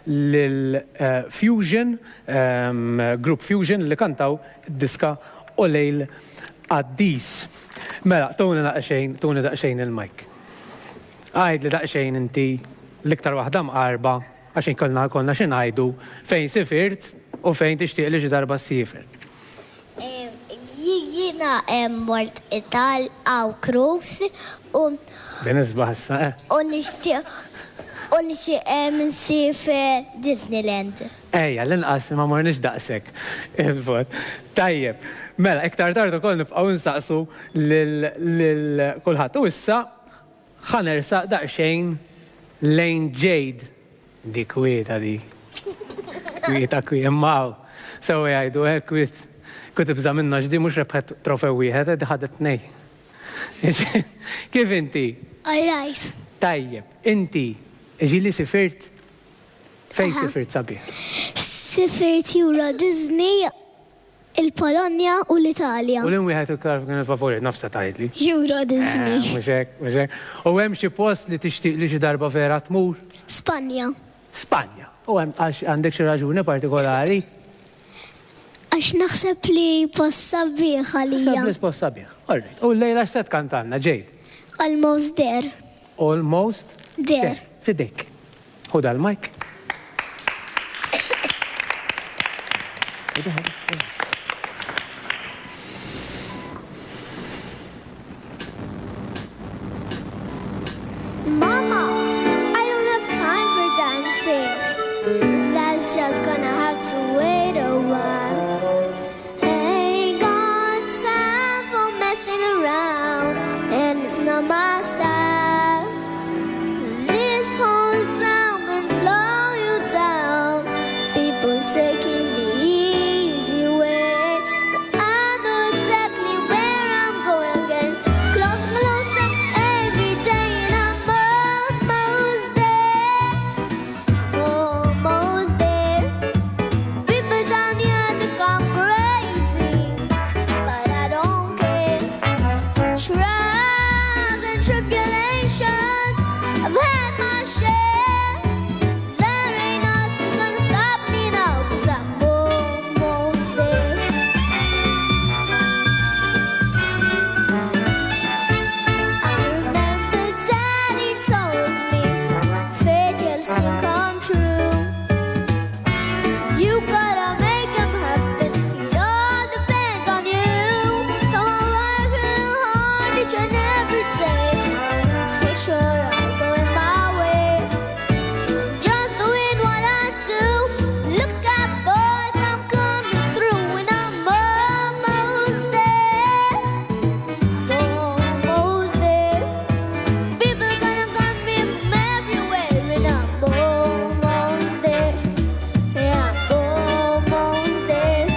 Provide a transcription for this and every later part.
lil Fusion, Group Fusion li kantaw id-diska U lejl għaddis. Mela, tuni daqsxejn il-mike. Għajd li daqsxejn inti l-iktar waħda mqarba għaxin konna xin għajdu fejn sifirt u fejn tixtieq li xi darba sifirt. Jiena mort Ital għaw Krus u Binisba ħassa, u nixtieq nsifer Disneyland. Ejja, l-inqas ma morniex daqsek il-vot. Tajjeb, mela, iktar tard ukoll nibqgħu nsaqsu lil kulħadd. U issa ħanersaq daqsxejn lejn Jade. Di kwieta di. Kwieta immaw. Sewa jgħidu kwiet tibża minna ġdi mhux rebħet trofew wieħed, di ħadet nej. Kif inti? Alright. Tajjeb, inti ġili sifirt? Fejn sifirt sabiħ? Sifirt Euro Disney, il-Polonja u l-Italja. U l-imwieħed iktar kien il-favorit, nafsa tgħidli. Euro Disney. Mhux hekk. U hemm xi post li tixtieq li xi darba vera tmur? Spanja. Spanja. U għandek xi raġuni partikolari? Għax naħseb li post sabiħ għalija. Sablis post sabiħ. Alright. U l-lejla x'set kantanna, Jade? Almost there. Almost There. Fidek. Ħuda l-mike. Mama, I don't have time for dancing. That's just gonna have to wait a while. Ain't got time for messing around, and it's not my style. This whole town can slow you down. People taking the easy way, but I know exactly where I'm going. Getting closer every day, and I'm almost there. Almost there. People down here think I'm crazy, but I don't care. Trials and tribulations, I've had my share. There ain't nothing gonna stop me now, 'cause I'm almost there. I remember Daddy told me fairy tales can come true. You gotta make them happen, it all depends on you. So I'm working hard each and every day, so sure I'm going my way. Just doing what I do. Look out, boys, I'm coming through, and I'm almost there. Almost there. People gonna come in from everywhere, and I'm almost there. Yeah, I'm almost there.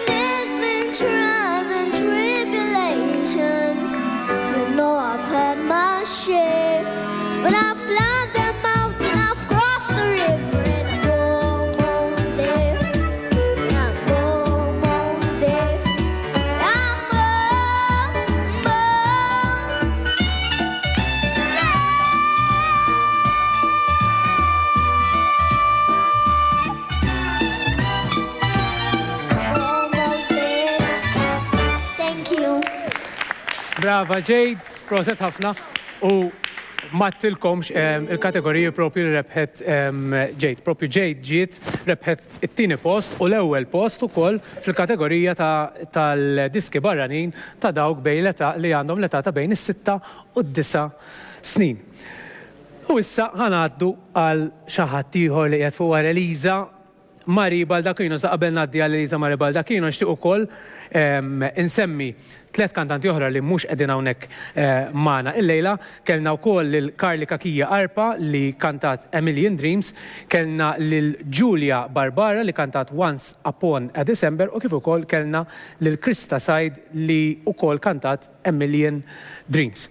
There's been trials and tribulations. You know I've had my share, but I've climbed the mountain, I've crossed the river, and I'm almost there. I'm almost there. I'm almost there. Thank you. Brava Jade, proset ħafna u mattilkomx il-kategoriji propju li rebħet Jade. Propju Jade ġiet rebħet it-tieni post u l-ewwel post ukoll fil-kategorija tal-diski barranin ta' dawk bejn l-età li għandhom l-età ta' bejn is-6 u d-9 snin. U issa ħanaddu għal xi ħadd ieħor li qiegħed fuq Eliza Maribal Dakino, sa' qabel ngħaddi għal Eliza Maribal Dakino nixtieq ukoll insemmi 3 kantanti oħra li mhux qegħdin hawnhekk magħna illejla. Kellna wkoll lil Karli Kakija Arpa li kantat A Million Dreams, kellna lil Julia Barbara li kantat Once Upon a December u kif ukoll kellna lil Krista Said li wkoll kantat A Million Dreams.